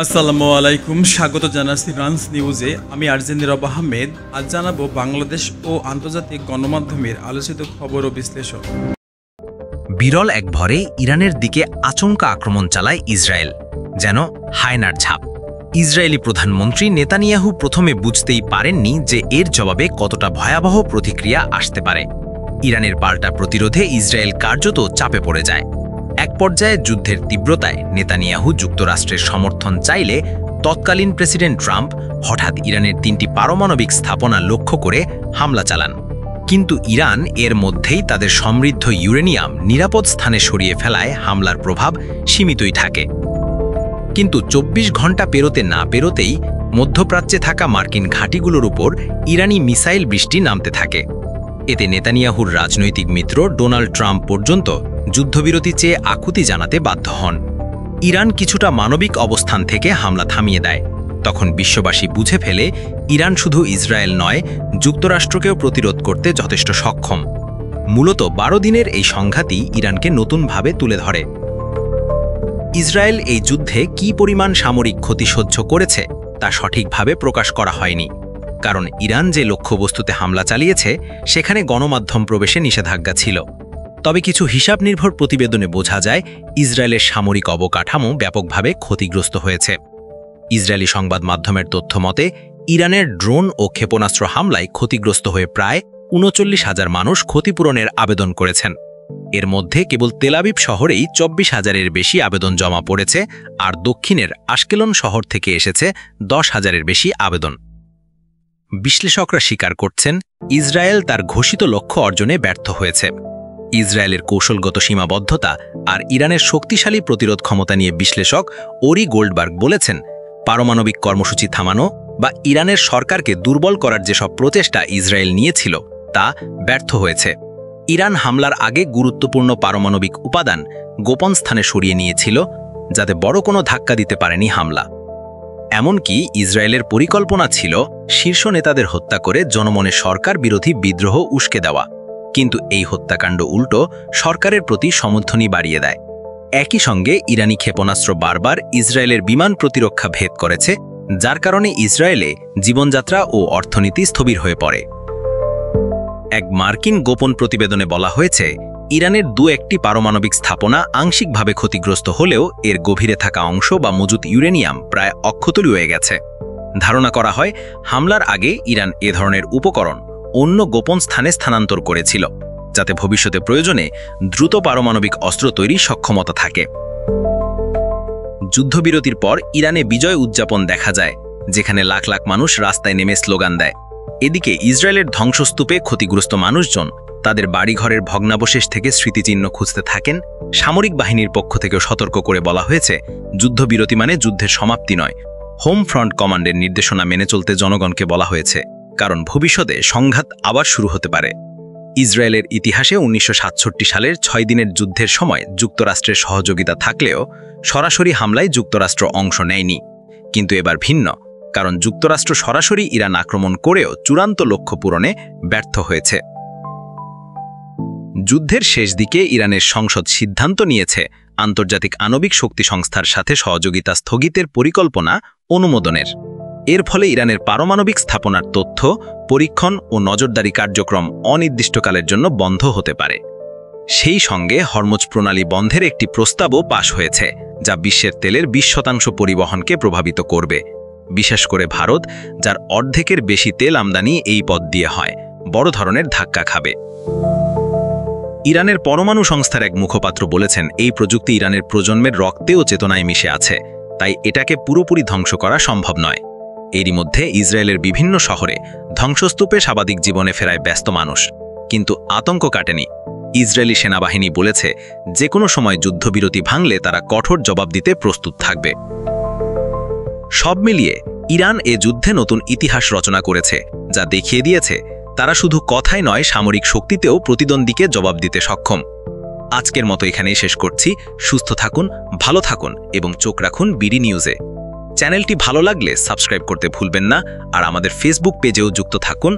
আসসালামু আলাইকুম, স্বাগত জানাচ্ছি রান্স নিউজে। আমি আরজেন্দ্র আহমেদ। আজ জানাবো বাংলাদেশ ও আন্তর্জাতিক গণমাধ্যমের আলোচিত খবর ও বিশ্লেষণ। বিরল এক ভরে ইরানের দিকে আচমকা আক্রমণ চালায় ইসরায়েল, যেন হায়নার ঝাঁপ। ইসরায়েলি প্রধানমন্ত্রী নেতানিয়াহু প্রথমে বুঝতেই পারেননি যে এর জবাবে কতটা ভয়াবহ প্রতিক্রিয়া আসতে পারে। ইরানের পাল্টা প্রতিরোধে ইসরায়েল কার্যত চাপে পড়ে যায়। এক পর্যায়ে যুদ্ধের তীব্রতায় নেতানিয়াহু যুক্তরাষ্ট্রের সমর্থন চাইলে তৎকালীন প্রেসিডেন্ট ট্রাম্প হঠাৎ ইরানের 3টি পারমাণবিক স্থাপনা লক্ষ্য করে হামলা চালান। কিন্তু ইরান এর মধ্যেই তাদের সমৃদ্ধ ইউরেনিয়াম নিরাপদ স্থানে সরিয়ে ফেলায় হামলার প্রভাব সীমিতই থাকে। কিন্তু 24 ঘন্টা পেরোতে না পেরোতেই মধ্যপ্রাচ্যে থাকা মার্কিন ঘাঁটিগুলোর উপর ইরানি মিসাইল বৃষ্টি নামতে থাকে। এতে নেতানিয়াহুর রাজনৈতিক মিত্র ডোনাল্ড ট্রাম্প পর্যন্ত যুদ্ধবিরতি চেয়ে আকুতি জানাতে বাধ্য হন। ইরান কিছুটা মানবিক অবস্থান থেকে হামলা থামিয়ে দেয়। তখন বিশ্ববাসী বুঝে ফেলে ইরান শুধু ইসরায়েল নয়, যুক্তরাষ্ট্রকেও প্রতিরোধ করতে যথেষ্ট সক্ষম। মূলত 12 দিনের এই সংঘাতই ইরানকে নতুনভাবে তুলে ধরে। ইসরায়েল এই যুদ্ধে কী পরিমাণ সামরিক ক্ষতি সহ্য করেছে তা সঠিকভাবে প্রকাশ করা হয়নি, কারণ ইরান যে লক্ষ্যবস্তুতে হামলা চালিয়েছে সেখানে গণমাধ্যম প্রবেশে নিষেধাজ্ঞা ছিল। তবে কিছু হিসাব নির্ভর প্রতিবেদনে বোঝা যায় ইসরায়েলের সামরিক অবকাঠামো ব্যাপকভাবে ক্ষতিগ্রস্ত হয়েছে। ইসরায়েলি সংবাদ মাধ্যমের তথ্য মতে ইরানের ড্রোন ও ক্ষেপণাস্ত্র হামলায় ক্ষতিগ্রস্ত হয়ে প্রায় 39,000 মানুষ ক্ষতিপূরণের আবেদন করেছেন। এর মধ্যে কেবল তেল আবিব শহরেই 24,000-এর বেশি আবেদন জমা পড়েছে, আর দক্ষিণের আশকেলন শহর থেকে এসেছে 10,000-এর বেশি আবেদন। বিশ্লেষকরা স্বীকার করছেন ইসরায়েল তার ঘোষিত লক্ষ্য অর্জনে ব্যর্থ হয়েছে। ইসরায়েলের কৌশলগত সীমাবদ্ধতা আর ইরানের শক্তিশালী প্রতিরোধ ক্ষমতা নিয়ে বিশ্লেষক ওরি গোল্ডবার্গ বলেছেন, পারমাণবিক কর্মসূচি থামানো বা ইরানের সরকারকে দুর্বল করার যেসব প্রচেষ্টা ইসরায়েল নিয়েছিল তা ব্যর্থ হয়েছে। ইরান হামলার আগে গুরুত্বপূর্ণ পারমাণবিক উপাদান গোপন স্থানে সরিয়ে নিয়েছিল, যাতে বড় কোনো ধাক্কা দিতে পারেনি হামলা। এমনকি ইসরায়েলের পরিকল্পনা ছিল শীর্ষ নেতাদের হত্যা করে জনমনে সরকার বিরোধী বিদ্রোহ উস্কে দেওয়া, কিন্তু এই হত্যাকাণ্ড উল্টো সরকারের প্রতি সমর্থনই বাড়িয়ে দেয়। একই সঙ্গে ইরানি ক্ষেপণাস্ত্র বারবার ইসরায়েলের বিমান প্রতিরক্ষা ভেদ করেছে, যার কারণে ইসরায়েলে জীবনযাত্রা ও অর্থনীতি স্থবির হয়ে পড়ে। এক মার্কিন গোপন প্রতিবেদনে বলা হয়েছে ইরানের 2-1টি পারমাণবিক স্থাপনা আংশিকভাবে ক্ষতিগ্রস্ত হলেও এর গভীরে থাকা অংশ বা মজুত ইউরেনিয়াম প্রায় অক্ষতলী হয়ে গেছে। ধারণা করা হয় হামলার আগে ইরান এ ধরনের উপকরণ অন্য গোপন স্থানে স্থানান্তর করেছিল, যাতে ভবিষ্যতে প্রয়োজনে দ্রুত পারমাণবিক অস্ত্র তৈরির সক্ষমতা থাকে। যুদ্ধবিরতির পর ইরানে বিজয় উদযাপন দেখা যায়, যেখানে লাখ লাখ মানুষ রাস্তায় নেমে স্লোগান দেয়। এদিকে ইসরায়েলের ধ্বংসস্তূপে ক্ষতিগ্রস্ত মানুষজন তাদের বাড়িঘরের ভগ্নাবশেষ থেকে স্মৃতিচিহ্ন খুঁজতে থাকেন। সামরিক বাহিনীর পক্ষ থেকেও সতর্ক করে বলা হয়েছে, যুদ্ধবিরতি মানে যুদ্ধের সমাপ্তি নয়। হোম ফ্রন্ট কমান্ডের নির্দেশনা মেনে চলতে জনগণকে বলা হয়েছে, কারণ ভবিষ্যতে সংঘাত আবার শুরু হতে পারে। ইসরায়েলের ইতিহাসে 1967 সালের 6 দিনের যুদ্ধের সময় যুক্তরাষ্ট্রের সহযোগিতা থাকলেও সরাসরি হামলায় যুক্তরাষ্ট্র অংশ নেয়নি। কিন্তু এবার ভিন্ন, কারণ যুক্তরাষ্ট্র সরাসরি ইরান আক্রমণ করেও চূড়ান্ত লক্ষ্য পূরণে ব্যর্থ হয়েছে। যুদ্ধের শেষ দিকে ইরানের সংসদ সিদ্ধান্ত নিয়েছে আন্তর্জাতিক আণবিক শক্তি সংস্থার সাথে সহযোগিতা স্থগিতের পরিকল্পনা অনুমোদনের। এর ফলে ইরানের পারমাণবিক স্থাপনার তথ্য, পরীক্ষণ ও নজরদারি কার্যক্রম অনির্দিষ্টকালের জন্য বন্ধ হতে পারে। সেই সঙ্গে হরমুজ প্রণালী বন্ধের একটি প্রস্তাবও পাশ হয়েছে, যা বিশ্বের তেলের 20% পরিবহনকে প্রভাবিত করবে। বিশেষ করে ভারত, যার অর্ধেকের বেশি তেল আমদানি এই পথ দিয়ে হয়, বড় ধরনের ধাক্কা খাবে। ইরানের পরমাণু সংস্থার এক মুখপাত্র বলেছেন, এই প্রযুক্তি ইরানের প্রজন্মের রক্তে ও চেতনায় মিশে আছে, তাই এটাকে পুরোপুরি ধ্বংস করা সম্ভব নয়। এরই মধ্যে ইসরায়েলের বিভিন্ন শহরে ধ্বংসস্তূপে স্বাভাবিক জীবনে ফেরায় ব্যস্ত মানুষ, কিন্তু আতঙ্ক কাটেনি। ইসরায়েলি সেনাবাহিনী বলেছে, যে কোনো সময় যুদ্ধবিরতি ভাঙলে তারা কঠোর জবাব দিতে প্রস্তুত থাকবে। সব মিলিয়ে ইরান এ যুদ্ধে নতুন ইতিহাস রচনা করেছে, যা দেখিয়ে দিয়েছে তারা শুধু কথায় নয়, সামরিক শক্তিতেও প্রতিদ্বন্দ্বীকে জবাব দিতে সক্ষম। আজকের মতো এখানেই শেষ করছি। সুস্থ থাকুন, ভালো থাকুন এবং চোখ রাখুন বিডি নিউজে। চ্যানেলটি ভালো লাগলে সাবস্ক্রাইব করতে ভুলবেন না, আর আমাদের ফেসবুক পেজেও যুক্ত থাকুন।